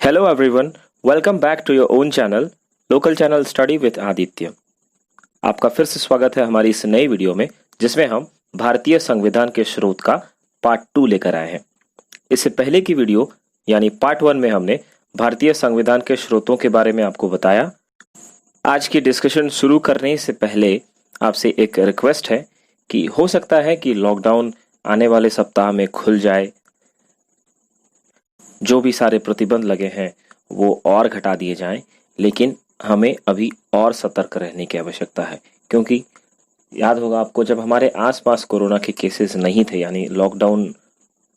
Hello everyone, welcome back to your own channel, local channel study with Aditya. आपका फिर से स्वागत है हमारी इस नई वीडियो में जिसमें हम भारतीय संविधान के स्रोत का पार्ट 2 लेकर आए हैं। इससे पहले की वीडियो यानी पार्ट 1 में हमने भारतीय संविधान के स्रोतों के बारे में आपको बताया। आज की डिस्कशन शुरू करने से पहले आपसे एक रिक्वेस्ट है कि हो सकता है कि लॉकडाउन आने वाले सप्ताह में खुल जाए, जो भी सारे प्रतिबंध लगे हैं वो और घटा दिए जाएं, लेकिन हमें अभी और सतर्क रहने की आवश्यकता है। क्योंकि याद होगा आपको, जब हमारे आसपास कोरोना के केसेस नहीं थे यानी लॉकडाउन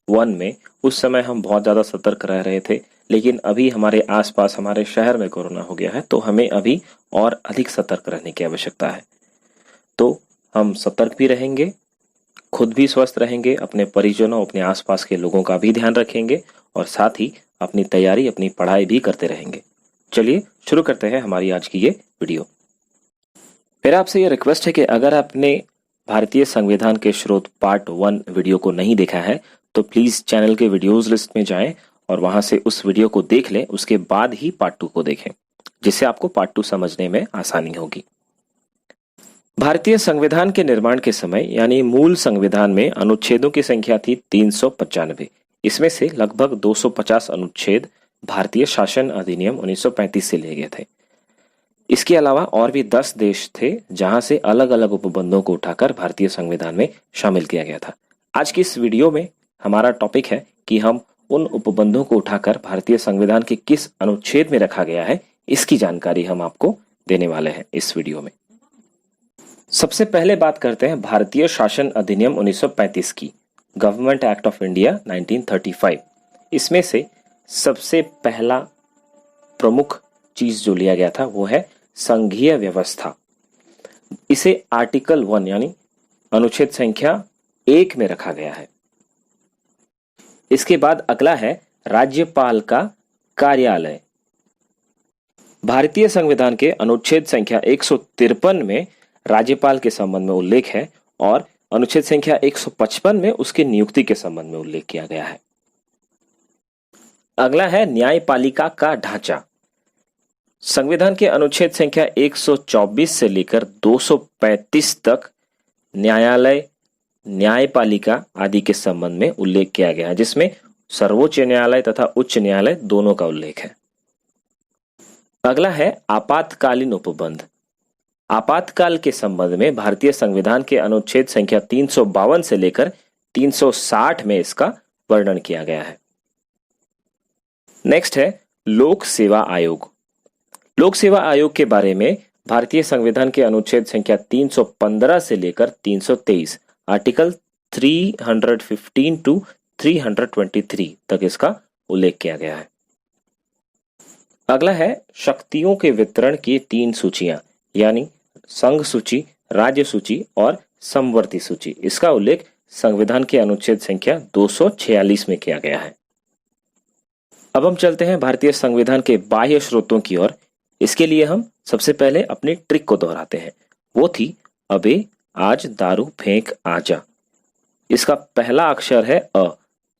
1 में, उस समय हम बहुत ज़्यादा सतर्क रह रहे थे। लेकिन अभी हमारे आसपास हमारे शहर में कोरोना हो गया है, तो हमें अभी और अधिक सतर्क रहने की आवश्यकता है। तो हम सतर्क भी रहेंगे, खुद भी स्वस्थ रहेंगे, अपने परिजनों अपने आसपास के लोगों का भी ध्यान रखेंगे और साथ ही अपनी तैयारी अपनी पढ़ाई भी करते रहेंगे। चलिए शुरू करते हैं हमारी आज की ये वीडियो। मेरा आपसे ये रिक्वेस्ट है कि अगर आपने भारतीय संविधान के स्रोत पार्ट 1 वीडियो को नहीं देखा है तो प्लीज चैनल के वीडियोज लिस्ट में जाएं और वहां से उस वीडियो को देख लें, उसके बाद ही पार्ट 2 को देखें, जिससे आपको पार्ट 2 समझने में आसानी होगी। भारतीय संविधान के निर्माण के समय यानी मूल संविधान में अनुच्छेदों की संख्या थी 395। इसमें से लगभग 250 अनुच्छेद भारतीय शासन अधिनियम 1935 से लिए गए थे। इसके अलावा और भी 10 देश थे जहां से अलग अलग उपबंधों को उठाकर भारतीय संविधान में शामिल किया गया था। आज की इस वीडियो में हमारा टॉपिक है कि हम उन उपबंधों को उठाकर भारतीय संविधान के किस अनुच्छेद में रखा गया है, इसकी जानकारी हम आपको देने वाले हैं इस वीडियो में। सबसे पहले बात करते हैं भारतीय शासन अधिनियम 1935 की, गवर्नमेंट एक्ट ऑफ इंडिया 1935। इसमें से सबसे पहला प्रमुख चीज जो लिया गया था वो है संघीय व्यवस्था। इसे आर्टिकल 1 यानी अनुच्छेद संख्या 1 में रखा गया है। इसके बाद अगला है राज्यपाल का कार्यालय। भारतीय संविधान के अनुच्छेद संख्या 153 में राज्यपाल के संबंध में उल्लेख है और अनुच्छेद संख्या 155 में उसकी नियुक्ति के संबंध में उल्लेख किया गया है। अगला है न्यायपालिका का ढांचा। संविधान के अनुच्छेद संख्या 124 से लेकर 235 तक न्यायालय, न्यायपालिका आदि के संबंध में उल्लेख किया गया है, जिसमें सर्वोच्च न्यायालय तथा उच्च न्यायालय दोनों का उल्लेख है। अगला है आपातकालीन उपबंध। आपातकाल के संबंध में भारतीय संविधान के अनुच्छेद संख्या 352 से लेकर 360 में इसका वर्णन किया गया है। नेक्स्ट है लोक सेवा आयोग। लोक सेवा आयोग के बारे में भारतीय संविधान के अनुच्छेद संख्या 315 से लेकर 323 आर्टिकल 315 टू 323 तक इसका उल्लेख किया गया है। अगला है शक्तियों के वितरण की 3 सूचियां यानी संघ सूची, राज्य सूची और समवर्ती सूची। इसका उल्लेख संविधान के अनुच्छेद संख्या 246 में किया गया है। अब हम चलते हैं भारतीय संविधान के बाह्य स्रोतों की ओर। इसके लिए हम सबसे पहले अपनी ट्रिक को दोहराते हैं, वो थी अबे आज दारू फेंक आजा। इसका पहला अक्षर है अ,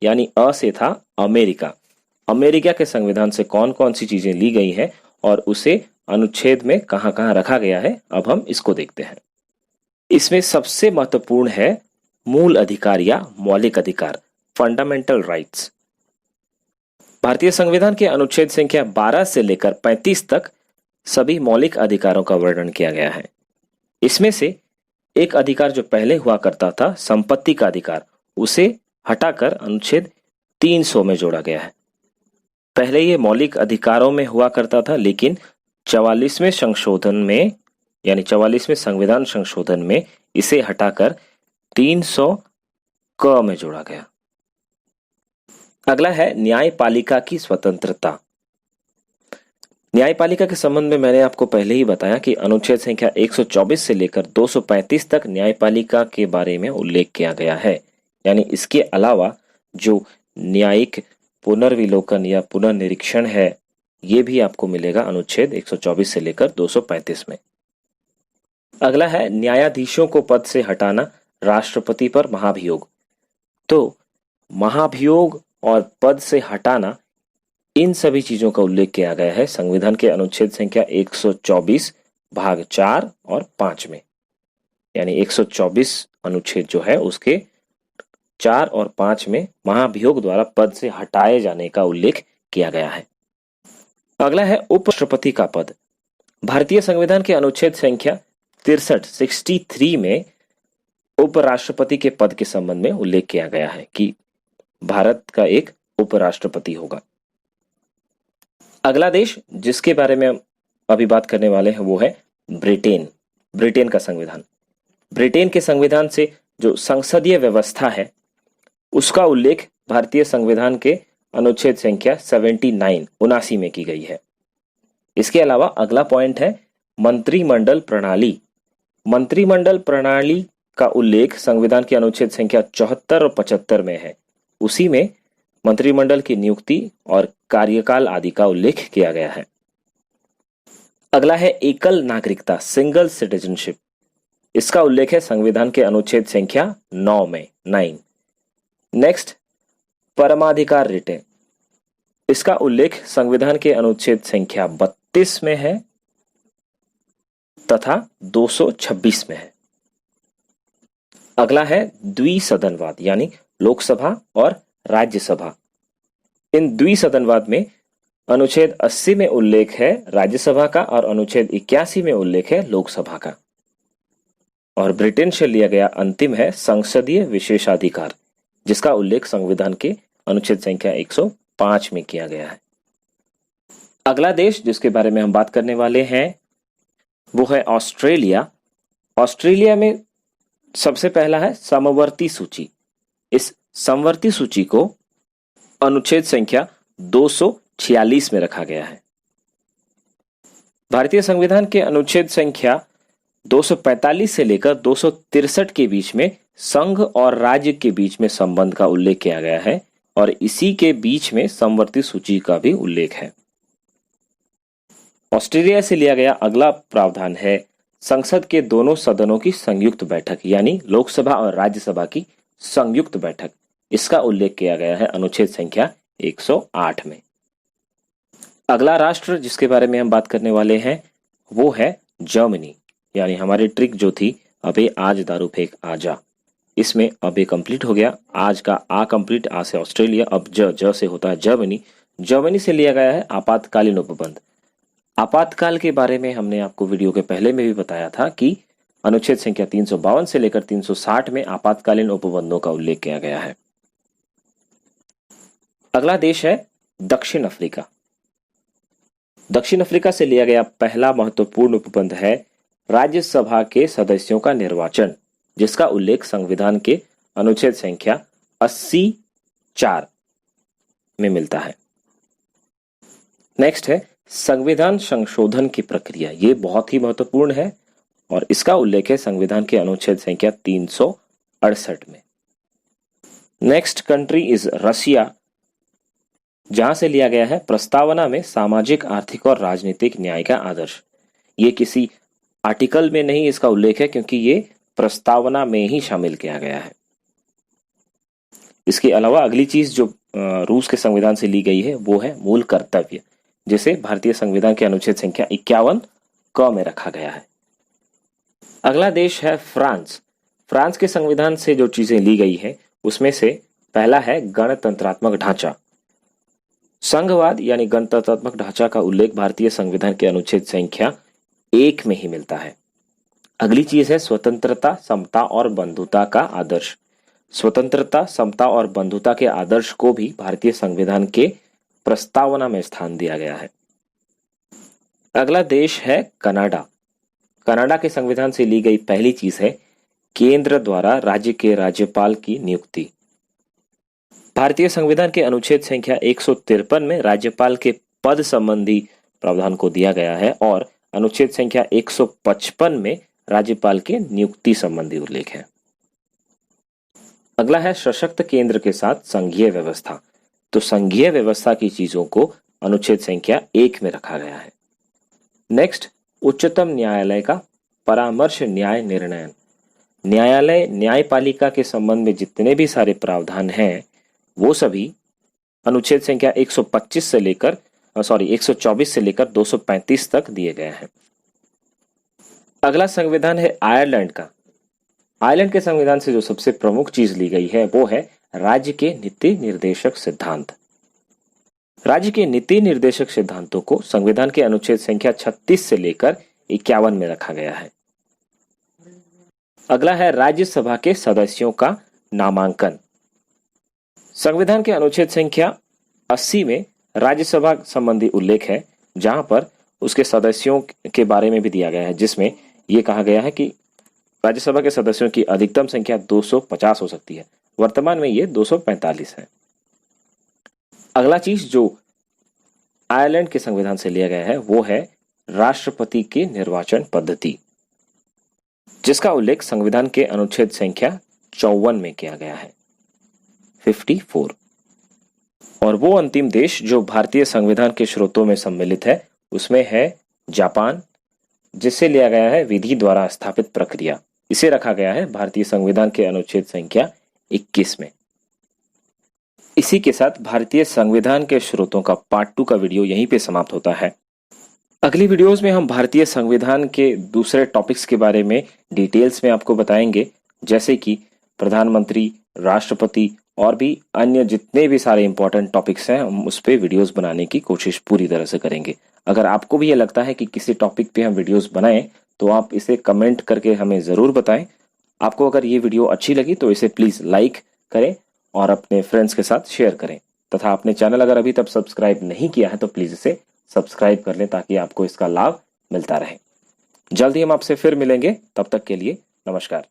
यानी अ से था अमेरिका। अमेरिका के संविधान से कौन कौन सी चीजें ली गई हैं और उसे अनुच्छेद में कहां कहां रखा गया है, अब हम इसको देखते हैं। इसमें सबसे महत्वपूर्ण है मूल अधिकार या मौलिक अधिकार, फंडामेंटल राइट्स। भारतीय संविधान के अनुच्छेद संख्या 12 से लेकर 35 तक सभी मौलिक अधिकारों का वर्णन किया गया है। इसमें से एक अधिकार जो पहले हुआ करता था, संपत्ति का अधिकार, उसे हटाकर अनुच्छेद 300 में जोड़ा गया है। पहले ये मौलिक अधिकारों में हुआ करता था, लेकिन 44वें संशोधन में यानी 44वें संविधान संशोधन में इसे हटाकर 300 क में जोड़ा गया। अगला है न्यायपालिका की स्वतंत्रता। न्यायपालिका के संबंध में मैंने आपको पहले ही बताया कि अनुच्छेद संख्या 124 से लेकर 235 तक न्यायपालिका के बारे में उल्लेख किया गया है। यानी इसके अलावा जो न्यायिक पुनर्विलोकन या पुनर्निरीक्षण है, ये भी आपको मिलेगा अनुच्छेद 124 से लेकर 235 में। अगला है न्यायाधीशों को पद से हटाना, राष्ट्रपति पर महाभियोग। तो महाभियोग और पद से हटाना इन सभी चीजों का उल्लेख किया गया है संविधान के अनुच्छेद संख्या 124 भाग 4 और 5 में। यानी 124 अनुच्छेद जो है उसके 4 और 5 में महाभियोग द्वारा पद से हटाए जाने का उल्लेख किया गया है। अगला है उपराष्ट्रपति का पद। भारतीय संविधान के अनुच्छेद संख्या 63 में उपराष्ट्रपति के पद के संबंध में उल्लेख किया गया है कि भारत का एक उपराष्ट्रपति होगा। अगला देश जिसके बारे में अभी बात करने वाले हैं वो है ब्रिटेन। ब्रिटेन का संविधान। ब्रिटेन के संविधान से जो संसदीय व्यवस्था है उसका उल्लेख भारतीय संविधान के अनुच्छेद संख्या 79 में की गई है। इसके अलावा अगला पॉइंट है मंत्रिमंडल प्रणाली। मंत्रिमंडल प्रणाली का उल्लेख संविधान के अनुच्छेद संख्या 74 और 75 में है। उसी में मंत्रिमंडल की नियुक्ति और कार्यकाल आदि का उल्लेख किया गया है। अगला है एकल नागरिकता, सिंगल सिटीजनशिप। इसका उल्लेख है संविधान के अनुच्छेद संख्या 9 में 9। नेक्स्ट, परमाधिकार रिटें। इसका उल्लेख संविधान के अनुच्छेद संख्या 32 में है तथा 226 में है। अगला है द्विसदनवाद यानी लोकसभा और राज्यसभा। इन द्विसदनवाद में अनुच्छेद 80 में उल्लेख है राज्यसभा का और अनुच्छेद 81 में उल्लेख है लोकसभा का। और ब्रिटेन से लिया गया अंतिम है संसदीय विशेषाधिकार, जिसका उल्लेख संविधान के अनुच्छेद संख्या 105 में किया गया है। अगला देश जिसके बारे में हम बात करने वाले हैं वो है ऑस्ट्रेलिया। ऑस्ट्रेलिया में सबसे पहला है समवर्ती सूची। इस समवर्ती सूची को अनुच्छेद संख्या 246 में रखा गया है। भारतीय संविधान के अनुच्छेद संख्या 245 से लेकर 263 के बीच में संघ और राज्य के बीच में संबंध का उल्लेख किया गया है और इसी के बीच में समवर्ती सूची का भी उल्लेख है। ऑस्ट्रेलिया से लिया गया अगला प्रावधान है संसद के दोनों सदनों की संयुक्त बैठक यानी लोकसभा और राज्यसभा की संयुक्त बैठक। इसका उल्लेख किया गया है अनुच्छेद संख्या 108 में। अगला राष्ट्र जिसके बारे में हम बात करने वाले हैं वो है जर्मनी। यानी हमारी ट्रिक जो थी अबे आज दारू फेंक आजा, इसमें अबे कंप्लीट हो गया। आज का आ कंप्लीट, आ से ऑस्ट्रेलिया, अब ज से होता है जर्मनी। जर्मनी से लिया गया है आपातकालीन उपबंध। आपातकाल के बारे में हमने आपको वीडियो के पहले में भी बताया था कि अनुच्छेद संख्या 352 से लेकर 360 में आपातकालीन उपबंधों का उल्लेख किया गया है। अगला देश है दक्षिण अफ्रीका। दक्षिण अफ्रीका से लिया गया पहला महत्वपूर्ण उपबंध है राज्यसभा के सदस्यों का निर्वाचन, जिसका उल्लेख संविधान के अनुच्छेद संख्या 80(4) में मिलता है। नेक्स्ट है संविधान संशोधन की प्रक्रिया। ये बहुत ही महत्वपूर्ण है और इसका उल्लेख है संविधान के अनुच्छेद संख्या 368 में। नेक्स्ट कंट्री इज रशिया, जहां से लिया गया है प्रस्तावना में सामाजिक, आर्थिक और राजनीतिक न्याय का आदर्श। ये किसी आर्टिकल में नहीं इसका उल्लेख है क्योंकि ये प्रस्तावना में ही शामिल किया गया है। इसके अलावा अगली चीज जो रूस के संविधान से ली गई है वो है मूल कर्तव्य, जिसे भारतीय संविधान के अनुच्छेद संख्या 51 क में रखा गया है। अगला देश है फ्रांस। फ्रांस के संविधान से जो चीजें ली गई है उसमें से पहला है गणतंत्रात्मक ढांचा। संघवाद यानी गणतंत्रात्मक ढांचा का उल्लेख भारतीय संविधान के अनुच्छेद संख्या 1 में ही मिलता है। अगली चीज है स्वतंत्रता, समता और बंधुता का आदर्श। स्वतंत्रता, समता और बंधुता के आदर्श को भी भारतीय संविधान के प्रस्तावना में स्थान दिया गया है। अगला देश है कनाडा। कनाडा के संविधान से ली गई पहली चीज है केंद्र द्वारा राज्य के राज्यपाल की नियुक्ति। भारतीय संविधान के अनुच्छेद संख्या 153 में राज्यपाल के पद संबंधी प्रावधान को दिया गया है और अनुच्छेद संख्या 155 में राज्यपाल के नियुक्ति संबंधी उल्लेख है। अगला है सशक्त केंद्र के साथ संघीय व्यवस्था। तो संघीय व्यवस्था की चीजों को अनुच्छेद संख्या 1 में रखा गया है। नेक्स्ट, उच्चतम न्यायालय का परामर्श न्याय निर्णय। न्यायालय, न्यायपालिका के संबंध में जितने भी सारे प्रावधान हैं वो सभी अनुच्छेद संख्या 125 से लेकर 124 से लेकर 235 तक दिए गए हैं। अगला संविधान है आयरलैंड का। आयरलैंड के संविधान से जो सबसे प्रमुख चीज ली गई है वो है राज्य के नीति निर्देशक सिद्धांत। राज्य के नीति निर्देशक सिद्धांतों को संविधान के अनुच्छेद संख्या 36 से लेकर 51 में रखा गया है। अगला है राज्यसभा के सदस्यों का नामांकन। संविधान के अनुच्छेद संख्या 80 में राज्यसभा संबंधी उल्लेख है, जहां पर उसके सदस्यों के बारे में भी दिया गया है, जिसमें यह कहा गया है कि राज्यसभा के सदस्यों की अधिकतम संख्या 250 हो सकती है। वर्तमान में ये 245 है। अगला चीज जो आयरलैंड के संविधान से लिया गया है वो है राष्ट्रपति की निर्वाचन पद्धति, जिसका उल्लेख संविधान के अनुच्छेद संख्या 54 में किया गया है, 54। और वो अंतिम देश जो भारतीय संविधान के स्रोतों में सम्मिलित है उसमें है जापान, जिससे लिया गया है विधि द्वारा स्थापित प्रक्रिया। इसे रखा गया है भारतीय संविधान के अनुच्छेद संख्या 21 में। इसी के साथ भारतीय संविधान के स्रोतों का पार्ट 2 का वीडियो यहीं पे समाप्त होता है। अगली वीडियोस में हम भारतीय संविधान के दूसरे टॉपिक्स के बारे में डिटेल्स में आपको बताएंगे, जैसे कि प्रधानमंत्री, राष्ट्रपति और भी अन्य जितने भी सारे इंपॉर्टेंट टॉपिक्स हैं, हम उस पर वीडियोस बनाने की कोशिश पूरी तरह से करेंगे। अगर आपको भी ये लगता है कि किसी टॉपिक पे हम वीडियोस बनाएं तो आप इसे कमेंट करके हमें ज़रूर बताएं। आपको अगर ये वीडियो अच्छी लगी तो इसे प्लीज़ लाइक करें और अपने फ्रेंड्स के साथ शेयर करें, तथा अपने चैनल अगर अभी तक सब्सक्राइब नहीं किया है तो प्लीज़ इसे सब्सक्राइब कर लें ताकि आपको इसका लाभ मिलता रहे। जल्द ही हम आपसे फिर मिलेंगे, तब तक के लिए नमस्कार।